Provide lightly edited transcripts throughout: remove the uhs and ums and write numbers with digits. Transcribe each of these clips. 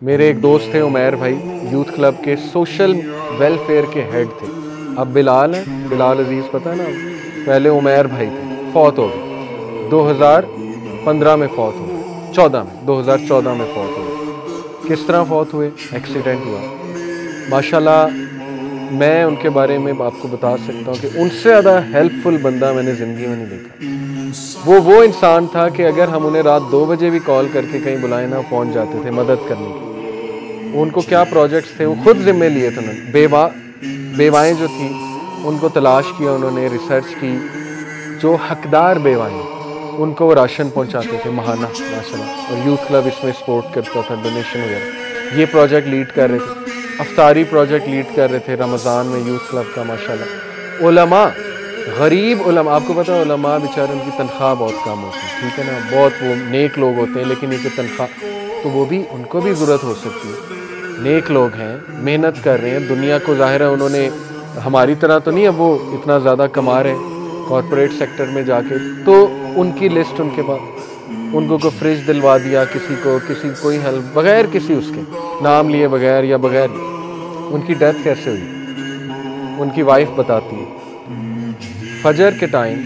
मेरे एक दोस्त थे उमैर भाई, यूथ क्लब के सोशल वेलफेयर के हेड थे। अब बिलाल हैं, बिलाल अजीज़ पता है ना, पहले उमैर भाई थे, फौत हो गए 2015 में, फौत हो गए 2014 में फौत हुए। किस तरह फौत हुए? एक्सीडेंट हुआ। माशाल्लाह मैं उनके बारे में आपको बता सकता हूँ कि उनसे ज़्यादा हेल्पफुल बंदा मैंने ज़िंदगी में नहीं देखा। वो इंसान था कि अगर हम उन्हें रात 2 बजे भी कॉल करके कहीं बुलाए ना, पहुँच जाते थे मदद करने की। उनको क्या प्रोजेक्ट्स थे वो खुद ज़िम्मे लिए थे उन्होंने। बेवाएँ जो थी उनको तलाश किया उन्होंने, रिसर्च की। जो हकदार बेवाएँ उनको वो राशन पहुँचाते थे महाना माशाल्लाह। और यूथ क्लब इसमें सपोर्ट करता था, डोनेशन वगैरह। ये प्रोजेक्ट लीड कर रहे थे। अफ्तारी प्रोजेक्ट लीड कर रहे थे रमज़ान में यूथ क्लब का माशाल्लाह। उलमा, गरीब उलमा, आपको पता है उलमा बेचारे उनकी तनख्वाह बहुत कम होती है, ठीक है ना, बहुत वो नेक लोग होते हैं, लेकिन इनकी तनख्वाह तो वो भी उनको भी ज़रूरत हो सकती है। नेक लोग हैं, मेहनत कर रहे हैं, दुनिया को ज़ाहिर है उन्होंने हमारी तरह तो नहीं, अब वो इतना ज़्यादा कमा रहे हैं कॉरपोरेट सेक्टर में जाके, तो उनकी लिस्ट उनके पास, उनको कोई फ्रिज दिलवा दिया, किसी कोई हेल्प बगैर किसी उसके नाम लिए बगैर या बगैर। उनकी डेथ कैसे हुई? उनकी वाइफ बताती है फजर के टाइम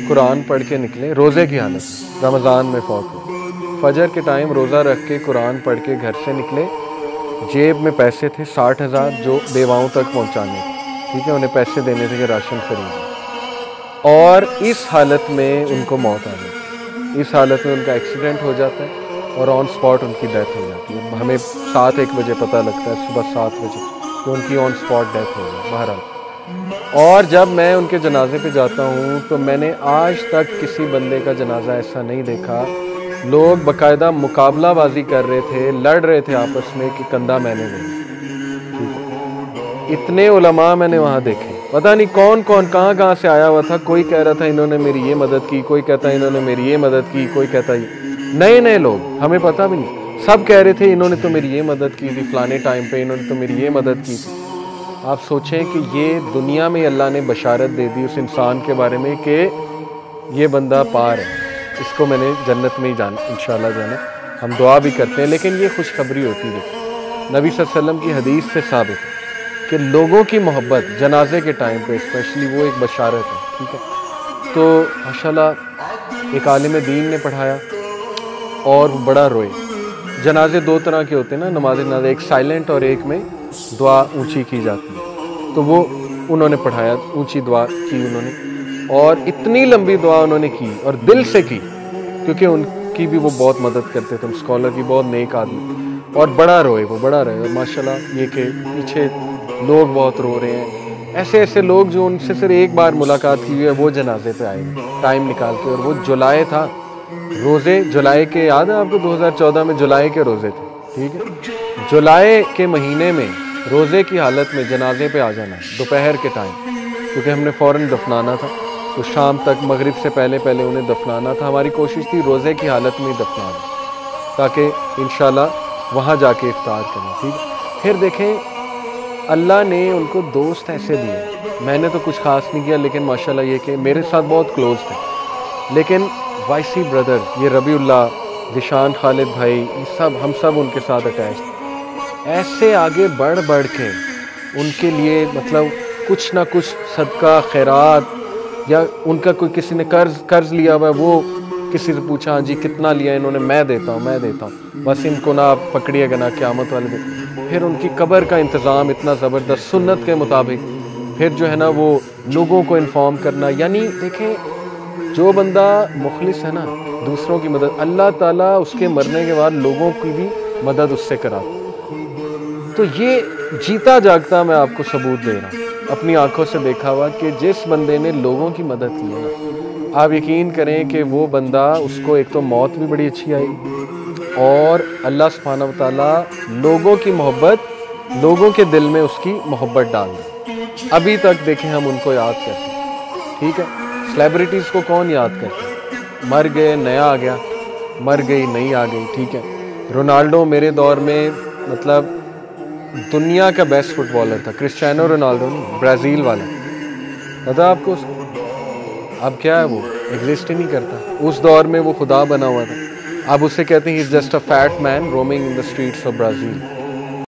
कुरान पढ़ के निकले, रोज़े की हालत, रमज़ान में फौत हुई। फजर के टाइम रोज़ा रख के कुरान पढ़ के घर से निकले, जेब में पैसे थे 60,000 जो बेवाओं तक पहुंचाने थे, ठीक है, उन्हें पैसे देने थे कि राशन खरीदें। और इस हालत में उनको मौत आ जाती, इस हालत में उनका एक्सीडेंट हो जाता है और ऑन स्पॉट उनकी डेथ हो जाती है। हमें 7-1 बजे पता लगता है, सुबह 7 बजे, तो उनकी ऑन स्पॉट डेथ हो गई बहरहाल। और जब मैं उनके जनाजे पे जाता हूँ तो मैंने आज तक किसी बंदे का जनाजा ऐसा नहीं देखा। लोग बाकायदा मुकाबलाबाजी कर रहे थे, लड़ रहे थे आपस में कि कंधा मैंने देना। इतने उलमा मैंने वहाँ देखे, पता नहीं कौन कौन कहाँ से आया हुआ था। कोई कह रहा था इन्होंने मेरी ये मदद की, कोई कहता है इन्होंने मेरी ये मदद की, कोई कहता है नए लोग, हमें पता भी नहीं, सब कह रहे थे इन्होंने तो मेरी ये मदद की थी फलाने टाइम पे, इन्होंने तो मेरी ये मदद की थी। आप सोचें कि ये दुनिया में अल्लाह ने बशारत दे दी उस इंसान के बारे में कि ये बंदा पार है, इसको मैंने जन्नत में ही जाना इंशाल्लाह जाना। हम दुआ भी करते हैं, लेकिन ये खुशखबरी होती है। नबी सल्लल्लाहु अलैहि वसल्लम की हदीस से साबित है कि लोगों की मोहब्बत जनाजे के टाइम पे स्पेशली वो एक बशारत है, ठीक है। तो माशाल्लाह एक आलिम दीन ने पढ़ाया और बड़ा रोए। जनाजे 2 तरह के होते हैं ना, नमाज जनाजे, एक साइलेंट और एक में दुआ ऊंची की जाती है। तो वो उन्होंने पढ़ाया, ऊंची दुआ की उन्होंने, और इतनी लंबी दुआ उन्होंने की और दिल से की, क्योंकि उनकी भी वो बहुत मदद करते थे, स्कॉलर की, बहुत नेक आदमी, और बड़ा रोए, वो बड़ा रोए। और माशाल्लाह ये कि पीछे लोग बहुत रो रहे हैं, ऐसे लोग जो उनसे सिर्फ एक बार मुलाकात की हुई है वो जनाजे पे आए टाइम निकाल के। और वो जुलाई था, रोज़े जुलाई के, याद है आपको 2014 में जुलाई के रोज़े थे, ठीक है। जुलाई के महीने में रोज़े की हालत में जनाजे पे आ जाना दोपहर के टाइम, क्योंकि हमने फ़ौरन दफनाना था, तो शाम तक मगरिब से पहले उन्हें दफनाना था। हमारी कोशिश थी रोज़े की हालत में ही दफनाना, ताकि इंशाल्लाह वहाँ जाके इफ्तार करें, ठीक। फिर देखें अल्लाह ने उनको दोस्त ऐसे दिए, मैंने तो कुछ ख़ास नहीं किया, लेकिन माशाल्लाह ये कि मेरे साथ बहुत क्लोज थे, लेकिन वाइसी ब्रदर, ये रबीउल्लाह, जिशान, खालिद भाई, ये सब, हम सब उनके साथ अटैच। ऐसे आगे बढ़ के उनके लिए मतलब कुछ ना कुछ सदका खैरात, या उनका कोई किसी ने कर्ज लिया हुआ है, वो किसी से पूछा, हाँ जी कितना लिया इन्होंने, मैं देता हूँ, बस इनको ना आप पकड़िएगा ना क़यामत वाले दिन। फिर उनकी कब्र का इंतज़ाम इतना ज़बरदस्त सुन्नत के मुताबिक, फिर जो है ना वो लोगों को इन्फॉर्म करना। यानी देखें जो बंदा मुखलिस है ना, दूसरों की मदद, अल्लाह ताला उसके मरने के बाद लोगों की भी मदद उससे कराता। तो ये जीता जागता मैं आपको सबूत दे रहा हूँ, अपनी आंखों से देखा हुआ, कि जिस बंदे ने लोगों की मदद की है ना, आप यकीन करें कि वो बंदा, उसको एक तो मौत भी बड़ी अच्छी आई, और अल्लाह सुब्हानहू व तआला लोगों की मोहब्बत, लोगों के दिल में उसकी मोहब्बत डाल दी। अभी तक देखें हम उनको याद करते हैं, ठीक है। सेलिब्रिटीज़ को कौन याद करता है? मर गए नया आ गया, मर गई नई आ गई, ठीक है। रोनाल्डो मेरे दौर में मतलब दुनिया का बेस्ट फुटबॉलर था, क्रिस्टियानो रोनाल्डो नहीं, ब्राज़ील वाला, पता आपको उसको? अब क्या है, वो एग्जिस्ट ही नहीं करता। उस दौर में वो खुदा बना हुआ था। अब उससे कहते हैं he is just a fat man roaming in the streets of Brazil.